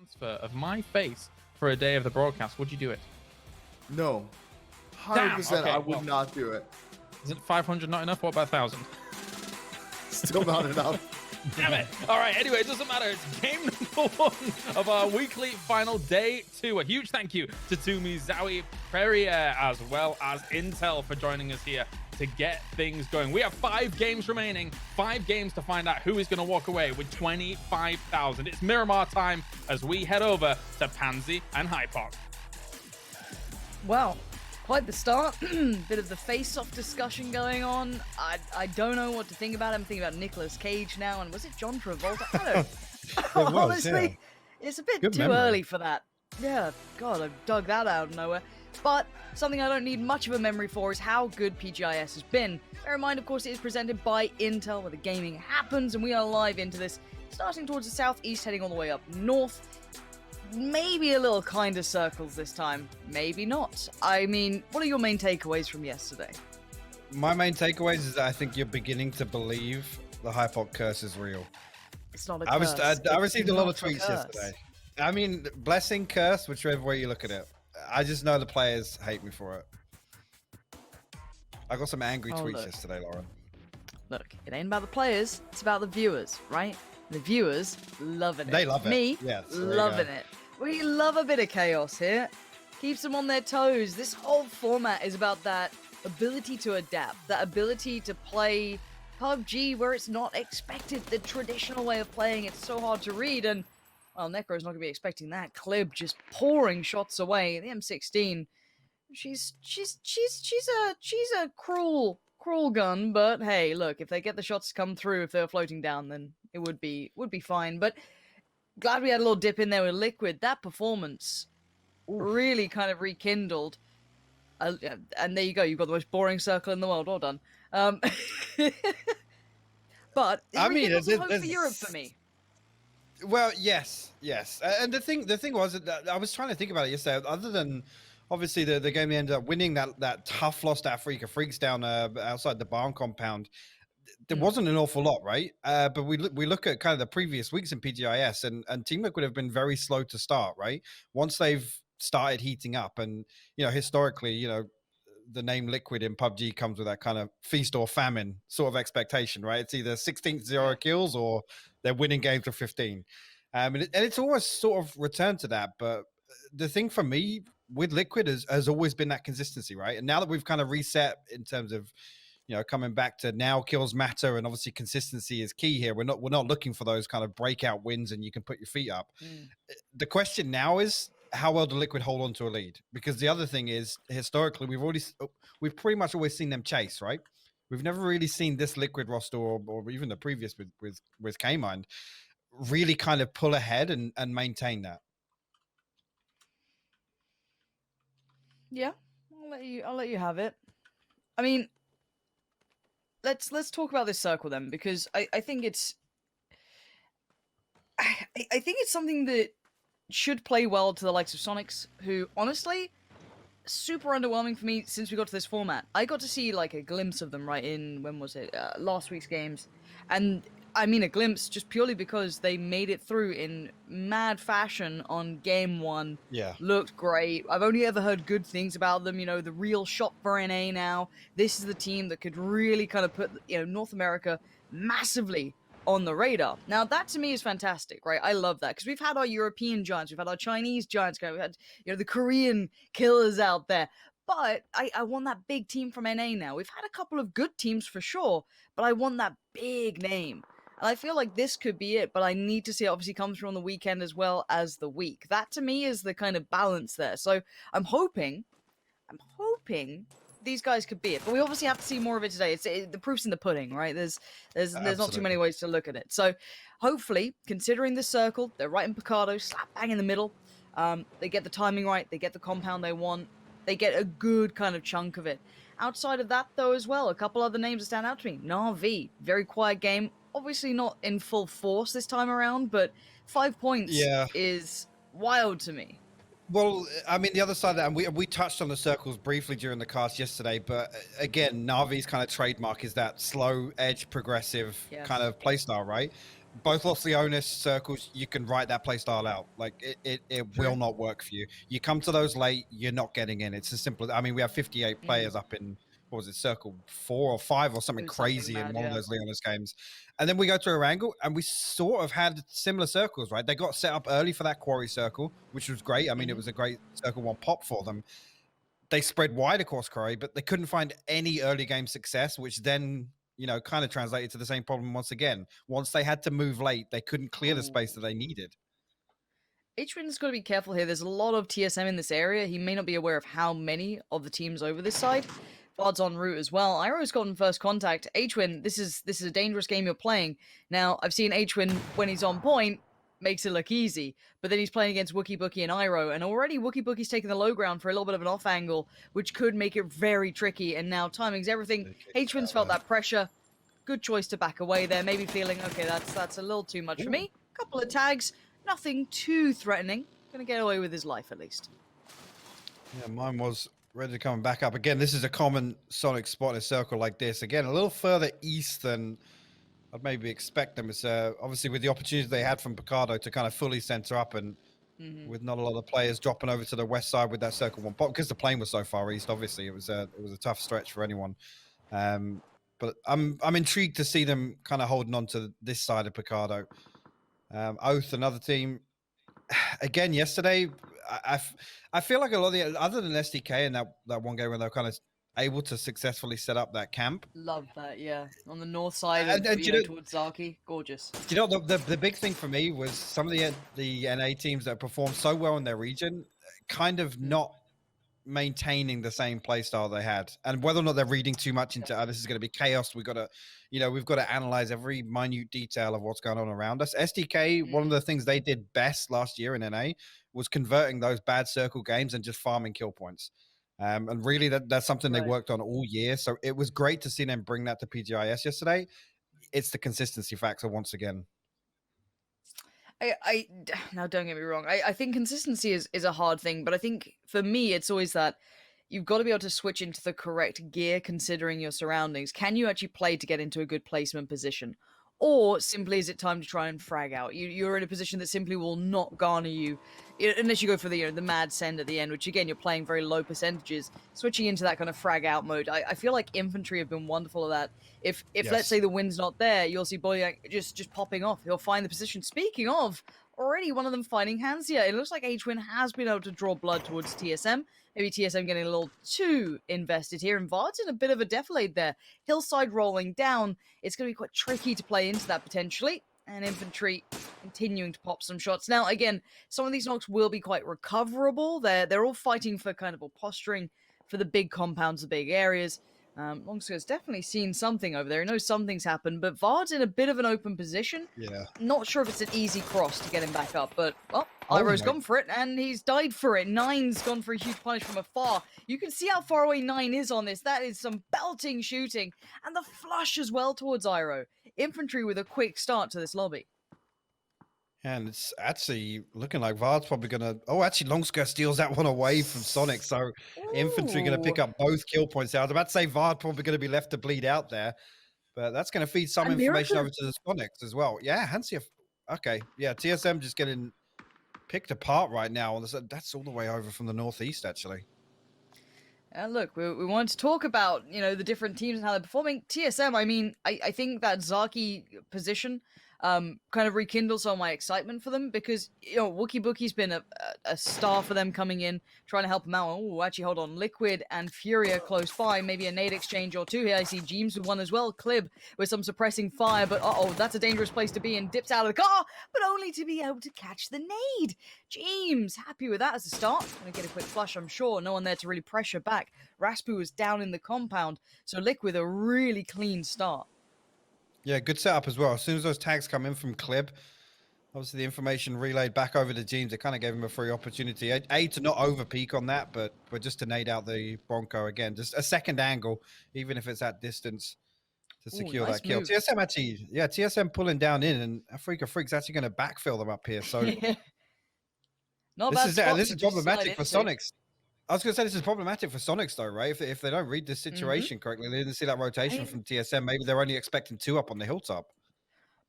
transfer of my face for a day of the broadcast, would you do it? No. 100% okay, I would not do it. Isn't 500 not enough? What about 1,000? Still not enough. Damn it. All right, anyway, it doesn't matter. It's game number 1 of our weekly final day 2. A huge thank you to Tumi, Zowie, Perrier, as well as Intel for joining us here to get things going. We have 5 games remaining, 5 games to find out who is going to walk away with 25,000. It's Miramar time as we head over to Pansy and Hypoc. Well, quite the start. Bit of the face-off discussion going on. I don't know what to think about. I'm thinking about Nicolas Cage now, and was it John Travolta? I don't know. Honestly, it's a bit Good too memory. early for that. Yeah, God, I dug that out of nowhere. But something I don't need much of a memory for is how good PGI.S has been. Bear in mind, of course, it is presented by Intel, where the gaming happens, and we are live into this, starting towards the southeast, heading all the way up north. Maybe a little kinder circles this time, maybe not. I mean, what are your main takeaways from yesterday? My main takeaways is that I think you're beginning to believe the Hypoc curse is real. It's not a curse. I received a lot of It's not tweets curse. yesterday. I mean, blessing, curse, whichever way you look at it. I just know the players hate me for it. I got some angry tweets look. yesterday, Lauren. Look, it ain't about the players, it's about the viewers, right? The viewers loving it. They love it. Me, Yes, there you loving go. it. We love a bit of chaos here. Keeps them on their toes. This whole format is about that ability to adapt, that ability to play PUBG where it's not expected, the traditional way of playing. It's so hard to read, and well, Necro's not gonna be expecting that. Clib just pouring shots away. The M16, she's a cruel gun, but hey, look, if they get the shots to come through, if they were floating down, then it would be fine. But glad we had a little dip in there with Liquid. That performance really kind of rekindled. And there you go. You've got the most boring circle in the world. Well done. But I mean, rekindled some hope for there's- Europe for me. Well, yes. And the thing was that I was trying to think about it yesterday. Other than obviously the game they ended up winning that tough loss to Africa Freaks down outside the barn compound. There wasn't an awful lot, right? But we look at kind of the previous weeks in PGI.S, and Team Liquid have been very slow to start, right? Once they've started heating up, and historically, the name Liquid in PUBG comes with that kind of feast or famine sort of expectation, right? It's either 16th 0 kills or they're winning games for 15. And it's almost sort of returned to that. But the thing for me with Liquid has always been that consistency, right? And now that we've kind of reset in terms of, coming back to now kills matter, and obviously consistency is key here. We're not looking for those kind of breakout wins and you can put your feet up. The question now is, how well do Liquid hold on to a lead? Because the other thing is, historically, we've pretty much always seen them chase, right? We've never really seen this Liquid roster or even the previous with K-Mind really kind of pull ahead and maintain that. Yeah, I'll let you have it. I mean, let's talk about this circle then, because I think it's I think it's something that should play well to the likes of Sonics, who honestly super underwhelming for me since we got to this format. I got to see like a glimpse of them right in, when was it, last week's games, and I mean a glimpse just purely because they made it through in mad fashion on game 1. Yeah. Looked great. I've only ever heard good things about them. The real shop for NA now. This is the team that could really kind of put North America massively on the radar. Now that to me is fantastic, right? I love that, because we've had our European giants, we've had our Chinese giants, we've had the Korean killers out there. But I want that big team from NA now. We've had a couple of good teams for sure, but I want that big name. And I feel like this could be it, but I need to see it obviously come through on the weekend as well as the week. That to me is the kind of balance there. So I'm hoping these guys could be it. But we obviously have to see more of it today. The proof's in the pudding, right? There's not too many ways to look at it. So hopefully, considering the circle, they're right in Picardo, slap bang in the middle. They get the timing right, they get the compound they want, they get a good kind of chunk of it. Outside of that, though, as well, a couple other names that stand out to me. Na'Vi, very quiet game. Obviously not in full force this time around, but 5 points is wild to me. Well, I mean, the other side of that, and we touched on the circles briefly during the cast yesterday, but again, Navi's kind of trademark is that slow edge progressive kind of playstyle, right? both Los Leones circles, you can write that play style out. Like it will not work for you. You come to those late, you're not getting in. It's as simple. I mean, we have 58 players up in, what was it, circle 4 or 5 or something It was something crazy in mad, one of yeah. those Leones games. And then we go to Erangel and we sort of had similar circles, right? They got set up early for that quarry circle, which was great. I mean, it was a great circle 1 pop for them. They spread wide across quarry, but they couldn't find any early game success, which then, you know, kind of translated to the same problem once again. Once they had to move late, they couldn't clear the space that they needed. H-Win's got to be careful here. There's a lot of TSM in this area. He may not be aware of how many of the teams over this side. Vard's en route as well. Iroh's gotten first contact. H-Win, this is a dangerous game you're playing. Now, I've seen H-Win, when he's on point, makes it look easy. But then he's playing against Wookie Bookie and Iroh. And already Wookie Bookie's taking the low ground for a little bit of an off angle, which could make it very tricky. And now timing's everything. H-Win's felt that pressure. Good choice to back away there. Maybe feeling, okay, that's a little too much for me. Couple of tags. Nothing too threatening. Gonna get away with his life, at least. Yeah, mine was ready to come back up. Again, this is a common Sonic spot in a circle like this. Again, a little further east than I'd maybe expect them. It's obviously with the opportunity they had from Picardo to kind of fully center up and with not a lot of players dropping over to the west side with that circle 1 pop, because the plane was so far east, obviously it was a tough stretch for anyone. But I'm intrigued to see them kind of holding on to this side of Picardo. Oath, another team. Again, yesterday, I feel like a lot of the, other than SDK and that one game where they were kind of able to successfully set up that camp. Love that, yeah. On the north side And of, you know, towards Zaki. Gorgeous. You know, the big thing for me was some of the NA teams that performed so well in their region, kind of not maintaining the same play style they had, and whether or not they're reading too much into this is going to be chaos. We've got to analyze every minute detail of what's going on around us. SDK, one of the things they did best last year in NA was converting those bad circle games and just farming kill points. And really that's something they worked on all year. So it was great to see them bring that to PGI.S yesterday. It's the consistency factor once again. Now don't get me wrong. I think consistency is a hard thing, but I think for me it's always that you've got to be able to switch into the correct gear considering your surroundings. Can you actually play to get into a good placement position? Or simply is it time to try and frag out? You're in a position that simply will not garner you, unless you go for the mad send at the end, which again, you're playing very low percentages. Switching into that kind of frag out mode, I feel like infantry have been wonderful at that. If let's say the wind's not there, you'll see Boyan just popping off. He'll find the position. Speaking of, already one of them finding hands here. It looks like H-Win has been able to draw blood towards TSM. Maybe TSM getting a little too invested here, and Vard's in a bit of a defilade there. Hillside rolling down. It's going to be quite tricky to play into that potentially. And infantry continuing to pop some shots. Now, again, some of these knocks will be quite recoverable. They're all fighting for kind of a posturing for the big compounds, the big areas. Longskirt's definitely seen something over there. He knows something's happened, but Vard's in a bit of an open position. Yeah. Not sure if it's an easy cross to get him back up, but, well, Iroh's gone for it, and he's died for it. Nine's gone for a huge punish from afar. You can see how far away Nine is on this. That is some belting shooting, and the flush as well towards Iroh. Infantry with a quick start to this lobby. And it's actually looking like Vard's probably going to... Oh, actually, Longskirt steals that one away from Sonic. So Infantry going to pick up both kill points. I was about to say Vard probably going to be left to bleed out there. But that's going to feed some information over to the Sonics as well. Yeah, Hansia... Okay, yeah, TSM just getting picked apart right now. That's all the way over from the northeast, actually. Look, we wanted to talk about, the different teams and how they're performing. TSM, I mean, I think that Zaki position kind of rekindle some of my excitement for them because, Wookie Bookie's been a star for them coming in, trying to help them out. Oh, actually, hold on. Liquid and Furia close by. Maybe a nade exchange or two here. I see Jeems with one as well. Clib with some suppressing fire, but that's a dangerous place to be and dips out of the car, but only to be able to catch the nade. Jeems, happy with that as a start. Gonna get a quick flush, I'm sure. No one there to really pressure back. Raspu was down in the compound, so Liquid a really clean start. Yeah, good setup as well. As soon as those tags come in from Clib, obviously the information relayed back over to Jeems. It kind of gave him a free opportunity. A to not over peak on that, but just to nade out the Bronco again. Just a second angle, even if it's at distance, to secure that kill. Move. TSM actually, TSM pulling down in, and Afrika Freak's actually going to backfill them up here. So this is problematic for Sonics. I was going to say this is problematic for Sonics, though, right? If they don't read the situation correctly, they didn't see that rotation from TSM. Maybe they're only expecting 2 up on the hilltop.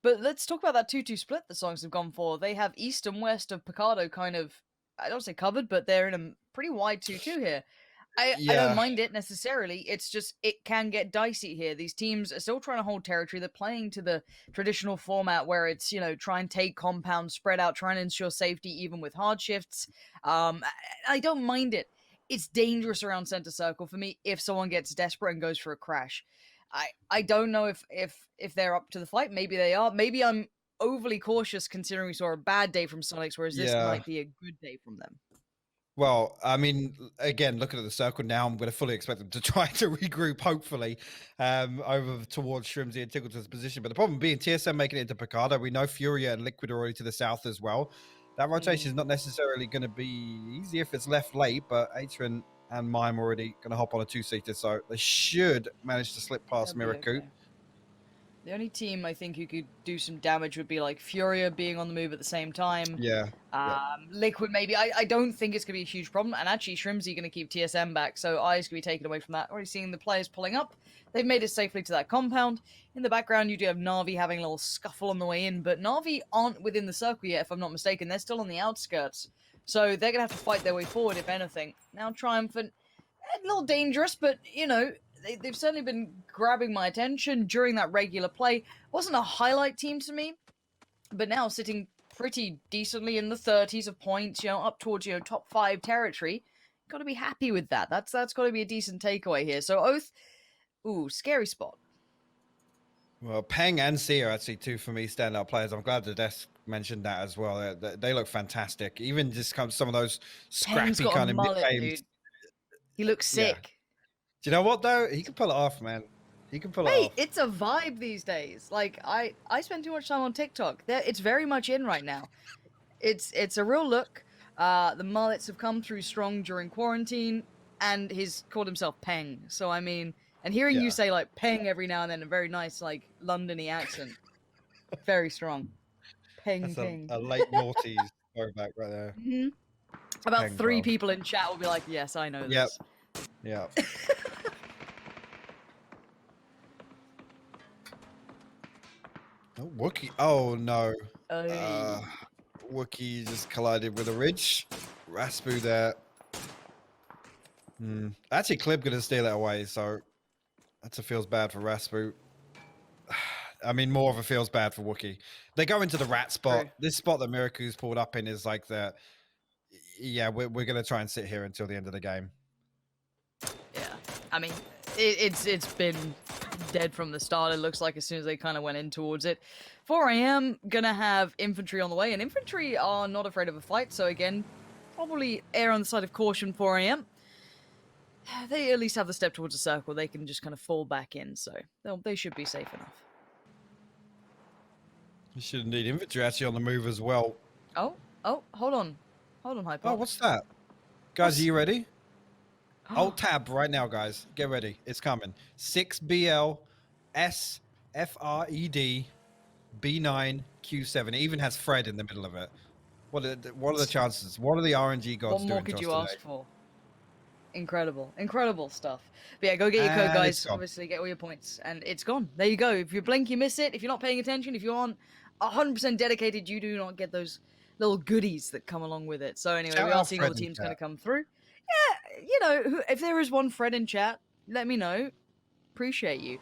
But let's talk about that 2-2 split the Sonics have gone for. They have east and west of Picado kind of, I don't say covered, but they're in a pretty wide 2-2 here. I don't mind it necessarily. It's just it can get dicey here. These teams are still trying to hold territory. They're playing to the traditional format where it's, try and take compounds, spread out, try and ensure safety even with hard shifts. I don't mind it. It's dangerous around center circle for me if someone gets desperate and goes for a crash. I don't know if they're up to the fight. Maybe they are. Maybe I'm overly cautious considering we saw a bad day from Sonics, whereas this might be a good day from them. Well, I mean, again, looking at the circle now, I'm going to fully expect them to try to regroup, hopefully, over towards Shrimsy and Tickleton's position. But the problem being TSM making it into Picado. We know Furia and Liquid are already to the south as well. That rotation is not necessarily going to be easy if it's left late, but Atron and Mime already going to hop on a 2-seater, so they should manage to slip past Miracle. Okay. The only team I think who could do some damage would be like Furia being on the move at the same time. Yeah. Liquid maybe. I don't think it's going to be a huge problem. And actually, Shrimsy going to keep TSM back, so Eyes going to be taken away from that. Already seeing the players pulling up. They've made it safely to that compound. In the background, you do have Na'Vi having a little scuffle on the way in, but Na'Vi aren't within the circle yet, if I'm not mistaken. They're still on the outskirts. So they're going to have to fight their way forward, if anything. Now, Triumphant, a little dangerous, but, they've certainly been grabbing my attention during that regular play. Wasn't a highlight team to me, but now sitting pretty decently in the 30s of points, up towards, top 5 territory. Got to be happy with that. That's got to be a decent takeaway here. So Oath, scary spot. Well, Peng and Sia are actually two, for me, standout players. I'm glad the desk mentioned that as well. They look fantastic. Even just some of those scrappy kind of mid-games. He looks sick. Yeah. Do you know what, though? He can pull it off, man. He can pull it off. It's a vibe these days. Like, I spend too much time on TikTok. It's very much in right now. It's a real look. The mullets have come through strong during quarantine, and he's called himself Peng. So, I mean, and hearing you say, like, Peng every now and then, a very nice, like, London-y accent. Very strong. Peng, That's Peng. a late noughties throwback right there. Mm-hmm. About Peng 3 Pong. people in chat will be like, yes, I know this. Yeah. Oh, Wookie. Oh, no. Wookie just collided with a ridge. Raspu there. Actually, Clip going to steal that away, so that's a feels bad for Raspu. I mean, more of a feels bad for Wookie. They go into the rat spot. True. This spot that Miracu's pulled up in is like the... Yeah, we're going to try and sit here until the end of the game. Yeah, I mean, it's been dead from the start. It looks like as soon as they kind of went in towards it. 4 AM gonna have infantry on the way, and infantry are not afraid of a fight. So again, probably err on the side of caution. 4 AM. They at least have the step towards the circle. They can just kind of fall back in, so they should be safe enough. You should need infantry actually on the move as well. Oh, hold on, Hyper. Oh, what's that? Guys, are you ready? Alt tab right now, guys. Get ready. It's coming. 6BL SFRED B9Q7. It even has Fred in the middle of it. What are the chances? What are the RNG gods doing? What more could you ask today? for? Incredible stuff. But yeah, go get your code, guys. Obviously, get all your points, and it's gone. There you go. If you blink, you miss it. If you're not paying attention, if you aren't 100% dedicated, you do not get those little goodies that come along with it. So anyway, we are seeing all the teams kind of come through. Yeah, if there is one Fred in chat, let me know. Appreciate you.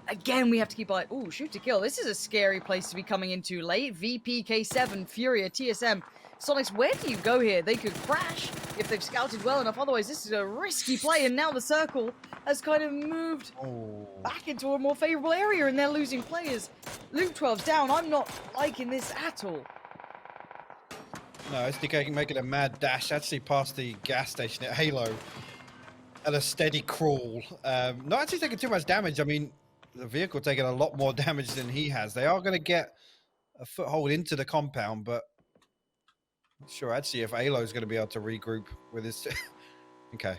Again, we have to keep eye. Oh, shoot to kill. This is a scary place to be coming into late. VPK7, Furia, TSM. Sonics, where do you go here? They could crash if they've scouted well enough. Otherwise, this is a risky play. And now the circle has kind of moved back into a more favorable area, and they're losing players. Luke 12's down. I'm not liking this at all. No, SDK making a mad dash actually past the gas station at Halo at a steady crawl. Not actually taking too much damage. I mean, the vehicle taking a lot more damage than he has. They are going to get a foothold into the compound, but not sure actually if Halo is going to be able to regroup with his... Okay.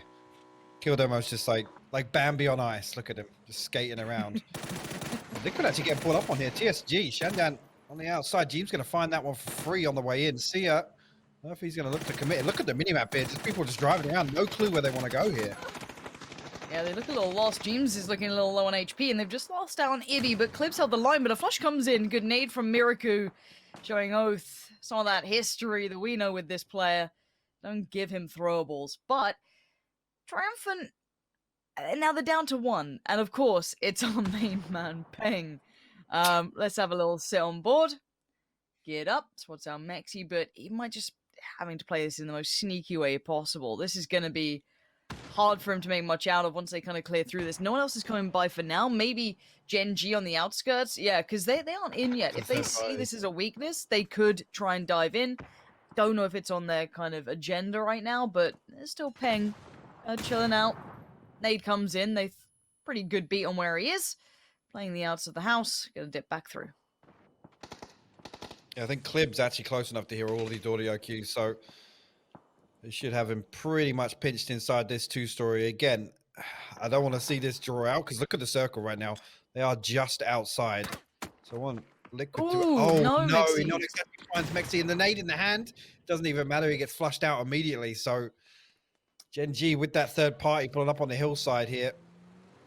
Killdemo's just like Bambi on ice. Look at him, just skating around. They could actually get pulled up on here. TSG, Shandan on the outside. Jeem's going to find that one for free on the way in. See ya. I don't know if he's going to look to commit. Look at the minimap here. Just people just driving around. No clue where they want to go here. Yeah, they look a little lost. James is looking a little low on HP, and they've just lost out on Ibby, but Clips held the line, but a flush comes in. Good nade from Miraku, showing Oath some of that history that we know with this player. Don't give him throwables. But Triumphant, now they're down to 1, and of course, it's our main man, Peng. Let's have a little sit on board. Get up, spots our Mexi, but he might just having to play this in the most sneaky way possible. This is going to be hard for him to make much out of once they kind of clear through this. No one else is coming by for now. Maybe Gen G on the outskirts. Yeah, because they aren't in yet. If they see this as a weakness, they could try and dive in. Don't know if it's on their kind of agenda right now, but there's still Peng chilling out. Nade comes in. They pretty good beat on where he is. Playing the outs of the house. Gonna dip back through. Yeah, I think Clib's actually close enough to hear all of these audio cues, so they should have him pretty much pinched inside this 2-story. Again, I don't want to see this draw out because look at the circle right now. They are just outside. So I want Liquid to... Ooh, Oh, no, no, Mexi. he not exactly finds Mexi in the nade in the hand. Doesn't even matter. He gets flushed out immediately. So Gen G with that third party pulling up on the hillside here.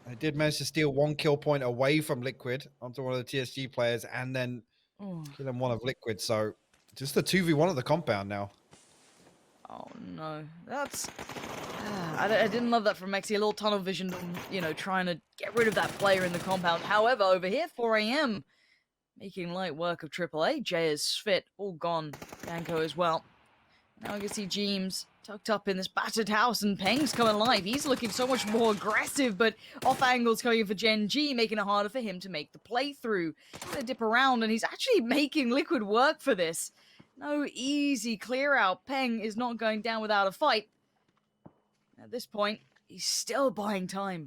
They did manage to steal 1 kill point away from Liquid onto one of the TSG players and then kill him one of Liquid. So just the 2v1 of the compound now. Oh no, that's... I didn't love that from Mexi. A little tunnel vision, you know, trying to get rid of that player in the compound. However, over here, 4 AM, making light work of AAA. Jay is fit, all gone. Danko as well. Now we can see Jeems tucked up in this battered house, and Peng's coming alive. He's looking so much more aggressive, but off angles coming in for Gen G, making it harder for him to make the playthrough. Gonna dip around, and he's actually making Liquid work for this. No easy clear out. Peng is not going down without a fight. At this point, he's still buying time.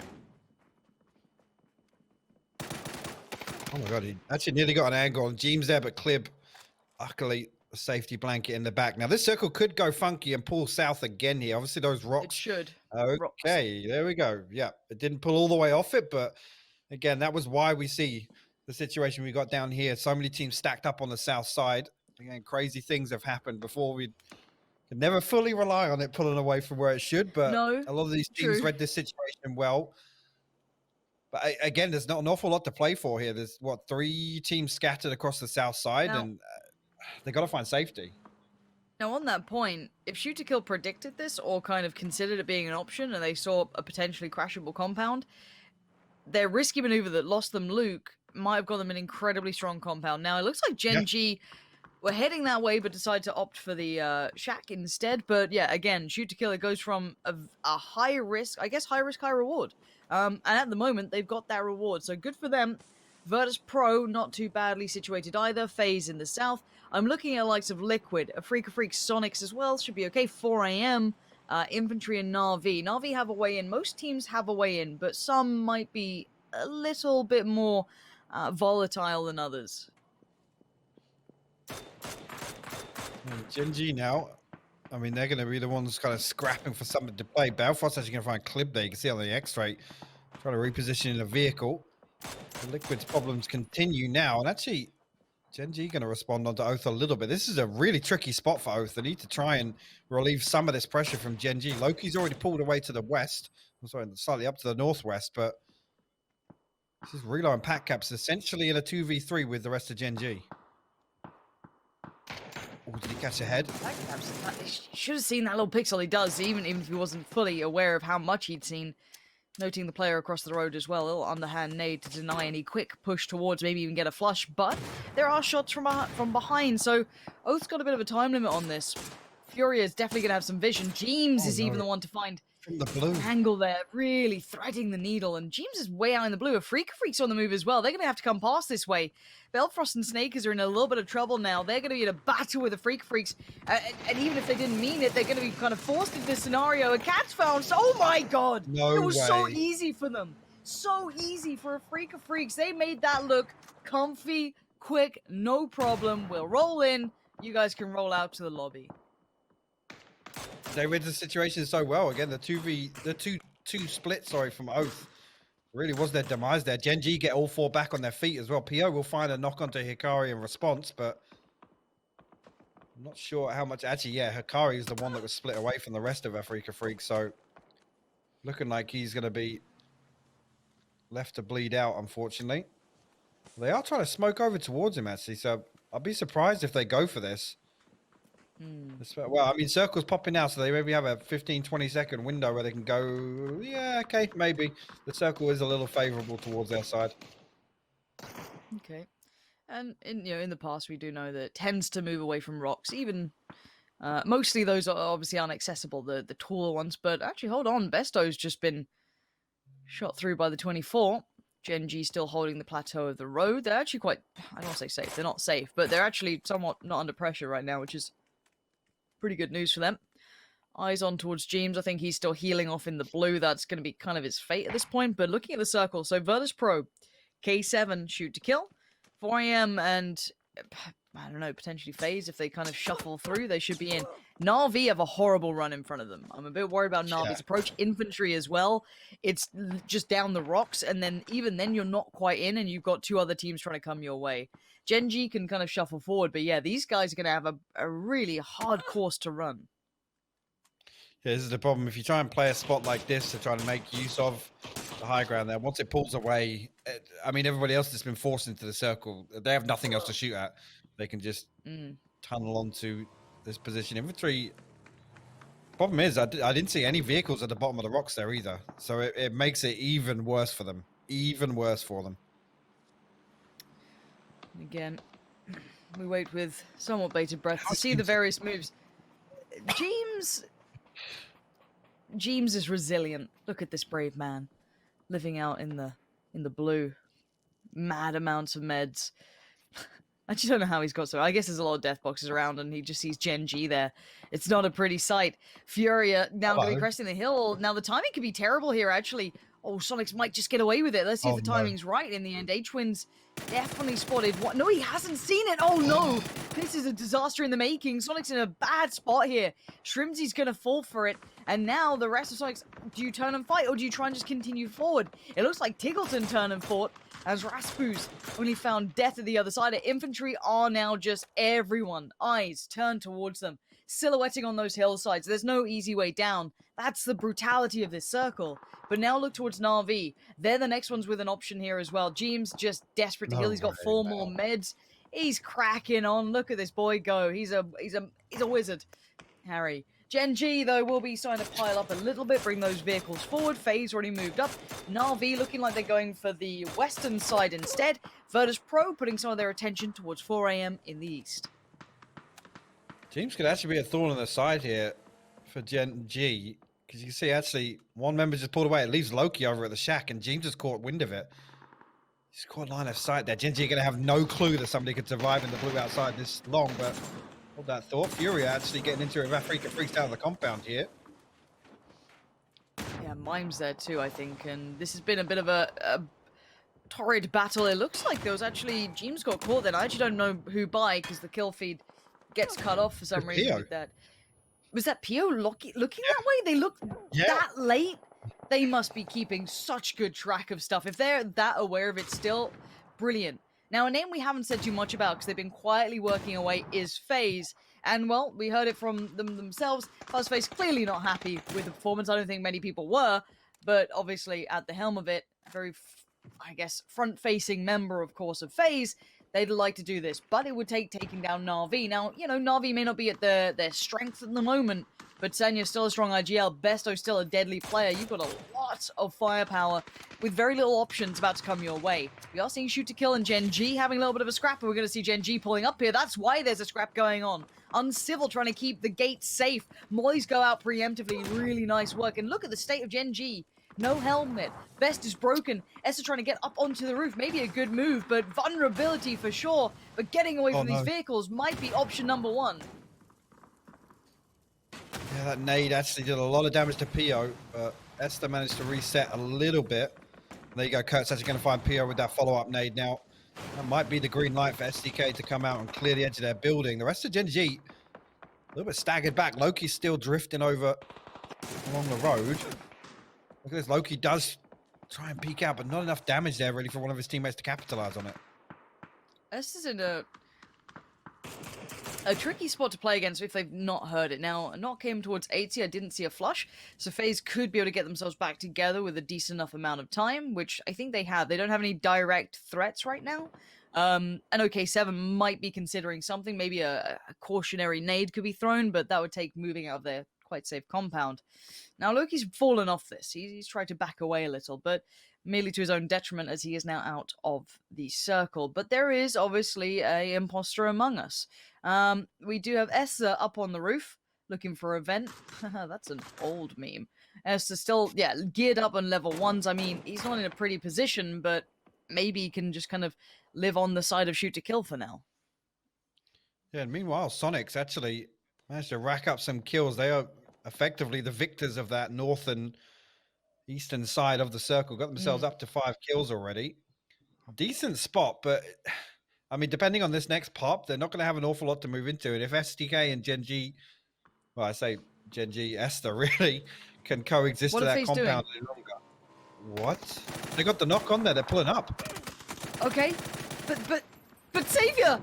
Oh my god, he actually nearly got an angle on Jeems there, but Clib, luckily, a safety blanket in the back. Now, this circle could go funky and pull south again here. Obviously, those rocks. It should. Okay, there we go. Yeah, it didn't pull all the way off it, but again, that was why we see the situation we got down here. So many teams stacked up on the south side. Again, crazy things have happened before. We could never fully rely on it pulling away from where it should, but no, a lot of these teams read this situation well. But again, there's not an awful lot to play for here. There's, what, 3 teams scattered across the south side, and they got to find safety. Now, on that point, if Shoot to Kill predicted this or kind of considered it being an option and they saw a potentially crashable compound, their risky maneuver that lost them Luke might have got them an incredibly strong compound. Now, it looks like Gen G were heading that way but decided to opt for the shack instead. But yeah, again, Shoot to Kill, it goes from a high risk, I guess high risk, high reward. And at the moment, they've got that reward, so good for them. Virtus Pro, not too badly situated either. FaZe in the south. I'm looking at likes of Liquid, a Freak of Freaks, Sonics as well. Should be okay. 4 AM, Infantry and Na'Vi. Na'Vi have a way in. Most teams have a way in, but some might be a little bit more volatile than others. Gen G now, I mean, they're going to be the ones kind of scrapping for something to play. Balfrost's actually going to find Clib there. You can see on the X-ray, trying to reposition in a vehicle. The Liquid's problems continue now, and actually, Gen G going to respond onto Oath a little bit. This is a really tricky spot for Oath. They need to try and relieve some of this pressure from Gen G. Loki's already pulled away to the west. I'm sorry, slightly up to the northwest, but this is Relo and Patcaps essentially in a 2v3 with the rest of Gen G. Oh, did he catch a head? Should have seen that little pixel. He does, even if he wasn't fully aware of how much he'd seen. Noting the player across the road as well. A little underhand nade to deny any quick push towards, maybe even get a flush. But there are shots from behind, so Oath's got a bit of a time limit on this. Furia is definitely going to have some vision. James is even the one to find from the blue angle there, really threading the needle. And James is way out in the blue. A Freak of Freaks on the move as well. They're going to have to come past this way. Belfrost and Snakers are in a little bit of trouble now. They're going to be in a battle with the Freak of Freaks. And even if they didn't mean it, they're going to be kind of forced into this scenario. A cat's found. Oh my god! No it was way. so easy for them. So easy for a Freak of Freaks. They made that look comfy, quick, no problem. We'll roll in. You guys can roll out to the lobby. They read the situation so well. Again, the 2 split, sorry, from Oath really was their demise there. Gen G get all 4 back on their feet as well. PO will find a knock onto Hikari in response, but I'm not sure how much. Actually, yeah, Hikari is the one that was split away from the rest of Afrika Freak, so looking like he's going to be left to bleed out, unfortunately. They are trying to smoke over towards him, actually, so I'll be surprised if they go for this. Well, I mean, circle's popping out, so they maybe have a 15-20 second window where they can go, yeah, okay, maybe. The circle is a little favorable towards their side. Okay. And in the past, we do know that it tends to move away from rocks. Even mostly those are obviously inaccessible, the taller ones. But actually, hold on, Besto's just been shot through by the 24. Gen G still holding the plateau of the road. They're actually quite, I don't want to say safe. They're not safe, but they're actually somewhat not under pressure right now, which is pretty good news for them. Eyes on towards James. I think he's still healing off in the blue. That's going to be kind of his fate at this point. But looking at the circle, so Virtus Pro, K7 shoot to kill, 4am and I don't know, potentially FaZe if they kind of shuffle through. They should be in. Na'Vi have a horrible run in front of them. I'm a bit worried about Na'Vi's approach. Infantry as well. It's just down the rocks, and then even then you're not quite in, and you've got two other teams trying to come your way. Gen G can kind of shuffle forward, but yeah, these guys are going to have a really hard course to run. Yeah, this is the problem. If you try and play a spot like this to try and make use of the high ground there, once it pulls away, I mean, everybody else that's been forced into the circle, they have nothing else to shoot at. They can just tunnel onto this position. Infantry, problem is, I didn't see any vehicles at the bottom of the rocks there either. So it makes it even worse for them. Even worse for them. Again, we wait with somewhat bated breath to see the various moves. James is resilient. Look at this brave man, living out in the blue. Mad amounts of meds. I just don't know how he's got so. I guess there's a lot of death boxes around, and he just sees Gen G there. It's not a pretty sight. Furia now going to be cresting the hill. Now the timing could be terrible here, actually. Oh, Sonics might just get away with it. Let's see if the timing's right in the end. H-Twins definitely spotted what? No, he hasn't seen it. Oh, no. This is a disaster in the making. Sonic's in a bad spot here. Shrimzy's going to fall for it. And now the rest of Sonics, do you turn and fight, or do you try and just continue forward? It looks like Tiggleton turned and fought, as Raspu's only found death at the other side. Infantry are now just everyone. Eyes turned towards them, silhouetting on those hillsides. There's no easy way down. That's the brutality of this circle. But now look towards Na'Vi. They're the next ones with an option here as well. James just desperate to heal. He's got 4 more meds. He's cracking on. Look at this boy go. He's a wizard. Harry. Gen G, though, will be starting to pile up a little bit, bring those vehicles forward. FaZe already moved up. Na'Vi looking like they're going for the western side instead. Virtus Pro putting some of their attention towards 4am in the east. James could actually be a thorn on the side here for Gen G, because you can see actually one member just pulled away. It leaves Loki over at the shack, and James has caught wind of it. He's caught line of sight there. Gen G are going to have no clue that somebody could survive in the blue outside this long, but hold that thought. Furia actually getting into it. Afrika freaks out of the compound here. Yeah, Mime's there too, I think, and this has been a bit of a torrid battle. It looks like there was actually, James got caught then. I actually don't know who by, because the kill feed gets cut off for some reason with that. Was that Pio looking that way? They look that late? They must be keeping such good track of stuff. If they're that aware of it still, brilliant. Now, a name we haven't said too much about because they've been quietly working away is FaZe. And, well, we heard it from them themselves. FaZe clearly not happy with the performance. I don't think many people were. But, obviously, at the helm of it, a very, I guess, front-facing member, of course, of FaZe, they'd like to do this. But it would take taking down Na'Vi. Now, you know, Na'Vi may not be at their strength at the moment. But Senya's still a strong IGL. Besto's still a deadly player. You've got a lot of firepower with very little options about to come your way. We are seeing shoot to kill and Gen G having a little bit of a scrap, and we're going to see Gen G pulling up here. That's why there's a scrap going on. Uncivil trying to keep the gate safe. Mollies go out preemptively. Really nice work. And look at the state of Gen G. No helmet. Best is broken. Esther trying to get up onto the roof. Maybe a good move, but vulnerability for sure. But getting away from these vehicles might be option number one. Yeah, that nade actually did a lot of damage to Pio, but Esther managed to reset a little bit. There you go, Kurt's actually going to find Pio with that follow-up nade now. That might be the green light for SDK to come out and clear the edge of their building. The rest of Gen G, a little bit staggered back. Loki's still drifting over along the road. Look at this, Loki does try and peek out, but not enough damage there really for one of his teammates to capitalize on it. Esther's in a a tricky spot to play against if they've not heard it. Now, a knock came towards 80. I didn't see a flush, so FaZe could be able to get themselves back together with a decent enough amount of time, which I think they have. They don't have any direct threats right now. And OK7 might be considering something. Maybe a cautionary nade could be thrown, but that would take moving out of their quite safe compound. Now, Loki's fallen off this. He's tried to back away a little, but merely to his own detriment as he is now out of the circle. But there is obviously a imposter among us. We do have Esther up on the roof looking for a vent. That's an old meme. Esther's still, geared up on level 1s. I mean, he's not in a pretty position, but maybe he can just kind of live on the side of shoot to kill for now. Yeah, and meanwhile, Sonics actually managed to rack up some kills. They are effectively the victors of that north and eastern side of the circle. Got themselves up to 5 kills already. Decent spot, but I mean, depending on this next pop, they're not going to have an awful lot to move into. And if SDK and Gen G, well, I say Gen G, Esther really can coexist to that compound any longer. What? They got the knock on there. They're pulling up. Okay, but Savior!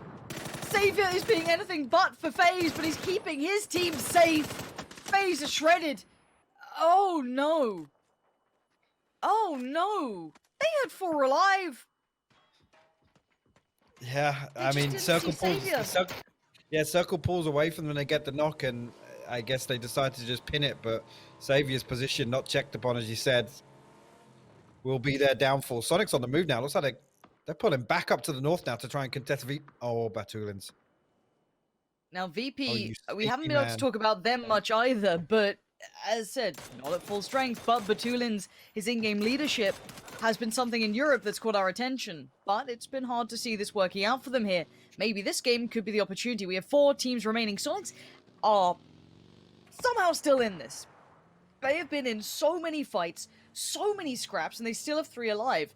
Savior is being anything but for FaZe, but he's keeping his team safe. FaZe are shredded. Oh no. Oh no. They had 4 alive. Yeah, I mean, Circle pulls away from them when they get the knock, and I guess they decide to just pin it, but Savior's position not checked upon, as you said, will be their downfall. Sonic's on the move now. Looks like they're pulling back up to the north now to try and contest Batulins. Now, VP, we haven't been able to talk about them much either, but as said, not at full strength, but Batulins, his in-game leadership, has been something in Europe that's caught our attention. But it's been hard to see this working out for them here. Maybe this game could be the opportunity. We have 4 teams remaining. Sonics are somehow still in this. They have been in so many fights, so many scraps, and they still have 3 alive.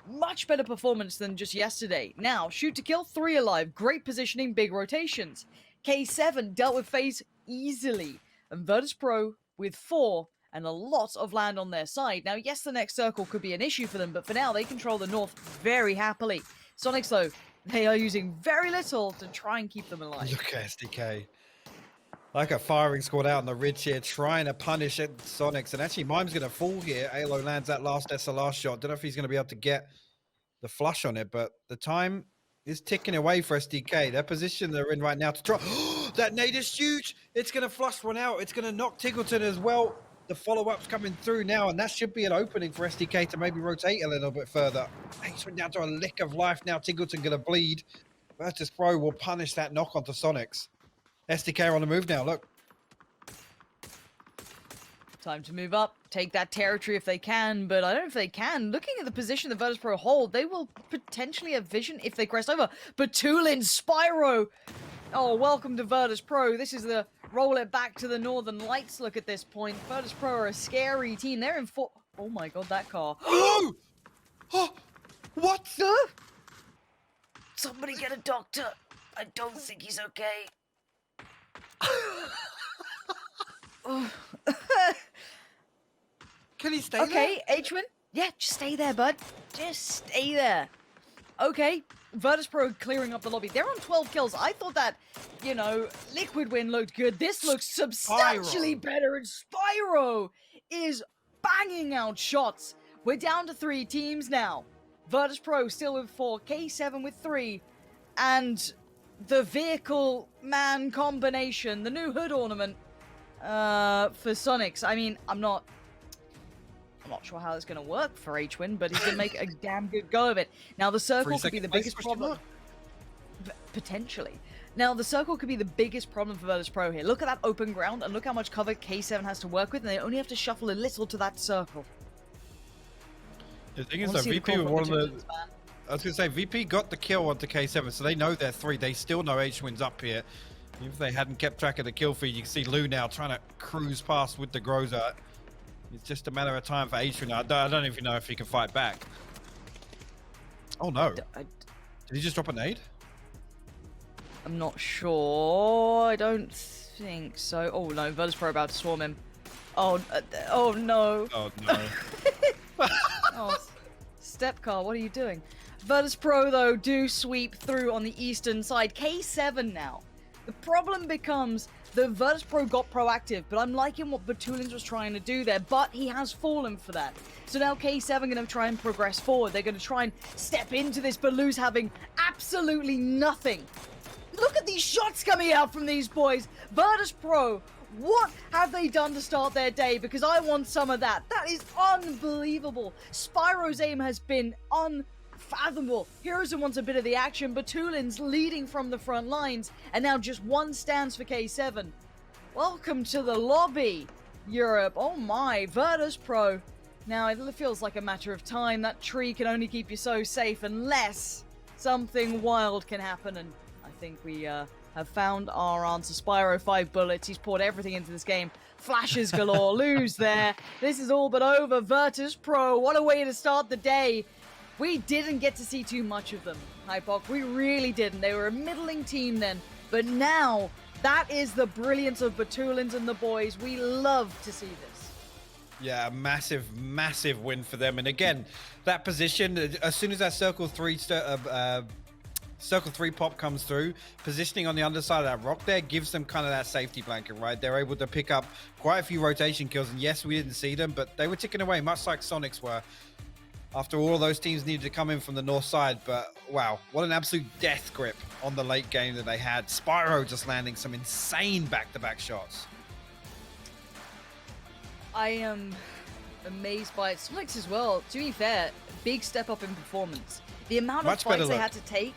Much better performance than just yesterday. Now, shoot to kill, 3 alive. Great positioning, big rotations. K7 dealt with FaZe easily. And Virtus.pro with 4 and a lot of land on their side. Now, yes, the next circle could be an issue for them, but for now, they control the north very happily. Sonics, though, they are using very little to try and keep them alive. Look at SDK. Like a firing squad out on the ridge here, trying to punish it, Sonics. And actually, Mime's going to fall here. Alo lands that last SLR shot. Don't know if he's going to be able to get the flush on it, but the time is ticking away for SDK. Their position they're in right now to try. That nade is huge. It's going to flush one out. It's going to knock Tiggleton as well. The follow-up's coming through now, and that should be an opening for SDK to maybe rotate a little bit further. He's went down to a lick of life now. Tiggleton going to bleed. Virtus.pro will punish that knock onto Sonics. SDK on the move now, look. Time to move up, take that territory if they can, but I don't know if they can. Looking at the position the Virtus.pro hold, they will potentially have vision if they crest over. Batulin, Spyro! Oh, welcome to Virtus.pro. This is the roll it back to the Northern Lights look at this point. Virtus.pro are a scary team. They're in 4... Oh my god, that car. Oh! What? Somebody get a doctor. I don't think he's okay. Can he stay there? Okay, H-Win. Yeah, just stay there, bud. Just stay there. Okay, Virtus.pro clearing up the lobby. They're on 12 kills. I thought that, you know, Liquid Win looked good. This looks substantially better, and Spyro is banging out shots. We're down to 3 teams now. Virtus.pro still with 4, K7 with 3, and the vehicle man combination, the new hood ornament for Sonics. I mean, I'm not sure how it's going to work for H-Win, but he's going to make a damn good go of it. Now, the circle could be the biggest problem. Potentially. Now, the circle could be the biggest problem for Virtus.pro here. Look at that open ground, and look how much cover K7 has to work with, and they only have to shuffle a little to that circle. The thing is, though, VP were one of the... I was going to say, VP got the kill onto K7, so they know they're 3. They still know H-Win's up here. Even if they hadn't kept track of the kill feed, you can see Lou now trying to cruise past with the Groza. It's just a matter of time for H-Win. I don't even know if he can fight back. Oh, no. Did he just drop a nade? I'm not sure. I don't think so. Oh, no. Virtus.pro about to swarm him. Oh, oh no. Oh, no. Oh, Stepcar, what are you doing? Virtus.pro, though, do sweep through on the eastern side. K7 now. The problem becomes that Virtus Pro got proactive, but I'm liking what Batulins was trying to do there, but he has fallen for that. So now K7 going to try and progress forward. They're going to try and step into this, but Lou's having absolutely nothing. Look at these shots coming out from these boys. Virtus Pro, what have they done to start their day? Because I want some of that. That is unbelievable. Spyro's aim has been unfathomable. Heroes wants a bit of the action. Batulins leading from the front lines. And now just one stands for K7. Welcome to the lobby, Europe. Oh my, Virtus Pro. Now it feels like a matter of time. That tree can only keep you so safe unless something wild can happen. And I think we have found our answer. Spyro, 5 bullets. He's poured everything into this game. Flashes galore. Lose there. This is all but over. Virtus Pro. What a way to start the day. We didn't get to see too much of them, Hypoc. We really didn't. They were a middling team then. But now, that is the brilliance of Batulins and the boys. We love to see this. Yeah, massive, massive win for them. And again, that position, as soon as that circle 3 pop comes through, positioning on the underside of that rock there gives them kind of that safety blanket, right? They're able to pick up quite a few rotation kills. And yes, we didn't see them, but they were ticking away, much like Sonics were. After all those teams needed to come in from the north side. But wow, what an absolute death grip on the late game that they had. Spyro just landing some insane back-to-back shots. I am amazed by it. Sonics as well, to be fair, big step up in performance. The amount of fights they had to take,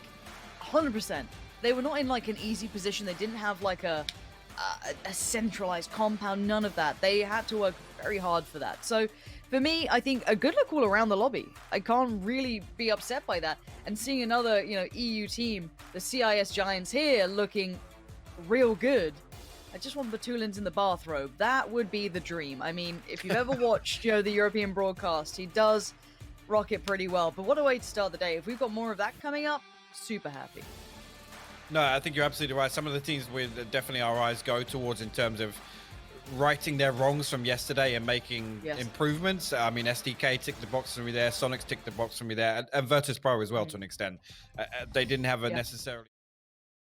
100%. They were not in like an easy position. They didn't have like a centralized compound, none of that. They had to work very hard for that. So for me, I think a good look all around the lobby. I can't really be upset by that. And seeing another, EU team, the CIS Giants here, looking real good. I just want Batulins in the bathrobe. That would be the dream. I mean, if you've ever watched, the European broadcast, he does rock it pretty well. But what a way to start the day. If we've got more of that coming up, super happy. No, I think you're absolutely right. Some of the teams with definitely our eyes go towards in terms of righting their wrongs from yesterday and making improvements. I mean, SDK ticked the box for me there. Sonics ticked the box for me there. And Virtus Pro as well to an extent. They didn't have a necessarily...